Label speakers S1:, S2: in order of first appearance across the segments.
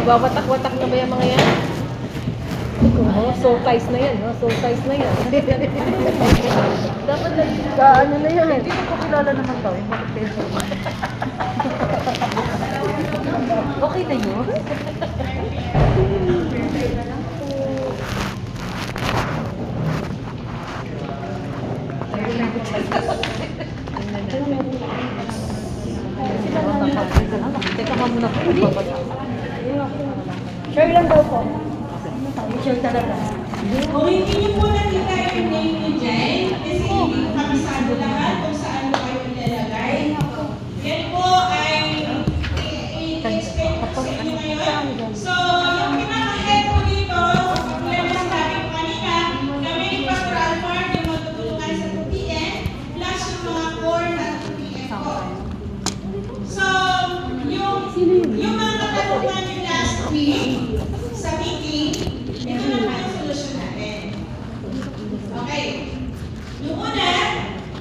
S1: Magwawatak-watak na ba yung mga yan? Oh, soul ties na yan, no? Soul ties na yan. Dapat ano na yan.
S2: Hindi ko kilala naman daw.
S1: Okay na yun? Teka ka muna po.
S2: Sure lang daw po. Sure talaga.
S3: Kung hindi niyo po nakita yung name niyo dyan, kasi hindi ko kabisado lahat kung saan mo kayo ilalagay. Yan po ay i-explain ko sa inyo ngayon. So, yung pinaka-head po dito, sa problema sa namin kanina, kami ni Pastor Alfred yung magtutulungan sa 2 p.m. plus yung mga core na 2 p.m. po. So, yung mga katanungan yung last week sa meeting, ito na pa yung solusyon natin. Okay. Yung una,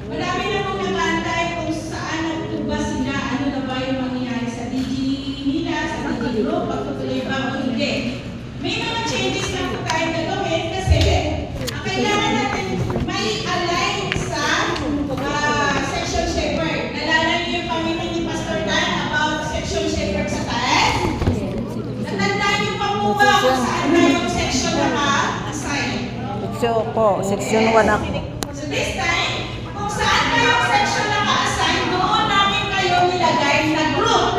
S3: marami na pong nag-aantay kung saan nagtuba sila, ano na ba yung mangyayari sa DG nila, sa DG group, pagtutuloy ba o hindi. May mga changes na po tayo gagawin kasi ang kailangan natin may align sa section shepherd. Nalala niyo yung pamilya ni Pastor Dan about section shepherd sa taas? Natandaan niyo pa po ba kung saan na yung section naka-assign?
S2: Section 1 ako.
S3: So this time, kung saan kayong section naka-assign, doon namin kayo nilagay na group.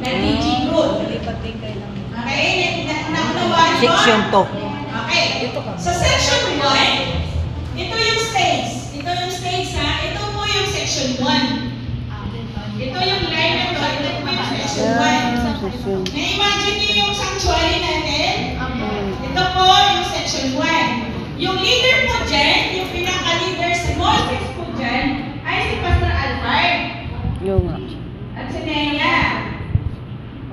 S3: Na DG group. Okay? Naunawaan niyo?
S2: Section 2.
S3: Okay. So section 1, ito yung stage. Ito yung stage ha. Ito po yung section 1. Ito yung line na to. Ito po yung section 1. Na-imagine niyo yung sanctuary natin? Ito po yung section 1. Yung leader po dyan, yung pinaka-leader sa Moses po dyan, ay si Pastor Alfred
S2: Yung nga.
S3: at si Nea.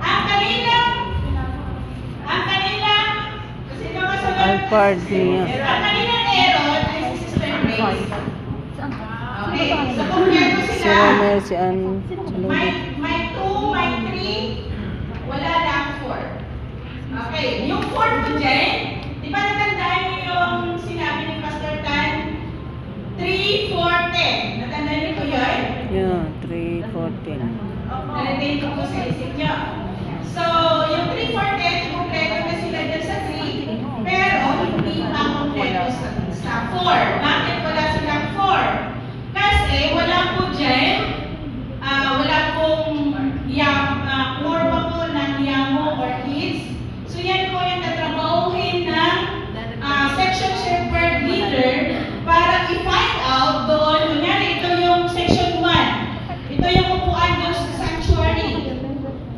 S3: Ang kanilang, kasi naman sa
S2: Alfred niya.
S3: ang kanilang Aaron ay si Sister Grace. Okay, so compare ko
S2: Si
S3: sila.
S2: Romel, si Ann, si Lodi.
S3: May 2, may 3, wala lang 4. Okay, yung 4 po dyan, di ba natandaan niyo yung sinabi ni Pastor Tan? 3, 4, 10. Natandaan niyo po yun?
S2: Yeah, 3, 14.
S3: Nalating ko po sa isip niyo. So, yung 3, 4, 10, kompleto na sila dyan sa 3, pero hindi pa kompleto sa 4. Bakit wala silang 4? Kasi wala po dyan, wala pong core pa po ng Yamo or Kids. So yan po yung tatrabahuhin ng section shepherd leader para i-find out doon. Kunyari, ito yung section 1. Ito yung upuan doon sa sanctuary.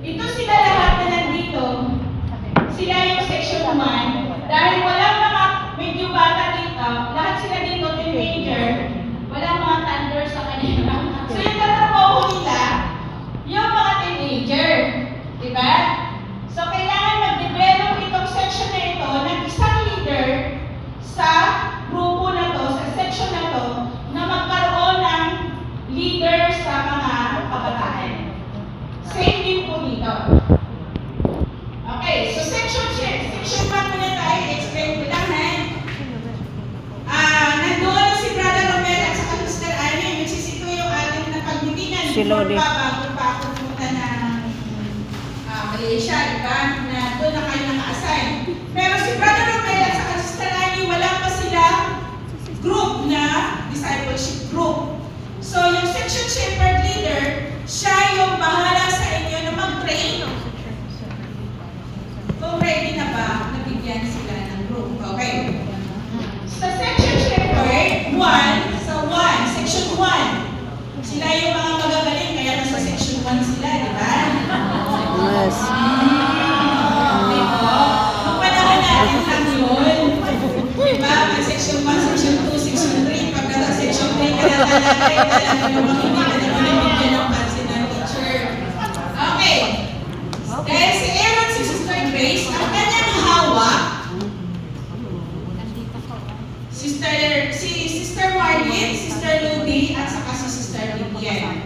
S3: Ito sila lahat na nandito. Sila yung section 1. Dahil walang mga medyo bata dito, lahat sila dito, teenager, walang mga thunder sa kanila. So yung tatrabaho nila, yung mga teenager. Diba? So kailangan mag-develop itong section na ito ng isang leader sa grupo na to, sa section na to, na magkaroon ng leader sa mga kabataan. Same din po dito. Okay, so section 1 muna tayo, explain ko lang nandoon na si Brother Romel at saka Sister Annie, which is ito yung ating napagmitinan
S2: Si Lodi.
S3: bago pa ako pumunta ng Malaysia, diba? Na doon na kayo naka-assign. Pero si Brother Romel at saka Sister Annie, wala pa sila group na discipleship group. So yung section shepherd leader, siya yung bahala sa inyo na mag-train. Kung ready na ba, nabigyan sila ng group. Okay. Sa section shepherd, 1, section 1. Sila yung mga magagaling, kaya nasa section 1 sila, di ba?
S2: Yes.
S3: Nung panahon natin lang yun. Di ba? May section 1, section 2, section 3. Pagka sa section 3, kaya talaga yung mga hindi ka naman nabigyan ng pansin ng teacher. Okay. Dahil si Aaron, si Sister Grace, ang kanyang hawak, si Sister Marlene, Sister Lodi, at saka si Sister Lydian.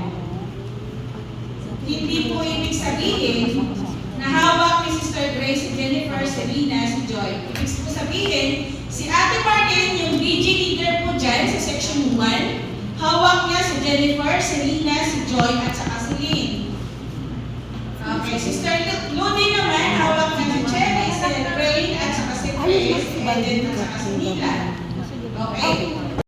S3: Hindi po ibig sabihin Nahawak ni Sister Grace, si Jennifer, si Rina, si Joy. Ibig po sabihin, si Ate Marlene, yung BG leader po dyan sa section 1, hawak niya si Jennifer, si Rina, si Joy, at saka si Lynn. Okay, Sister Ludi naman, hawak niya si Cherry, si Rain, at saka si Grace, si Eden, at saka si Nila. Okay.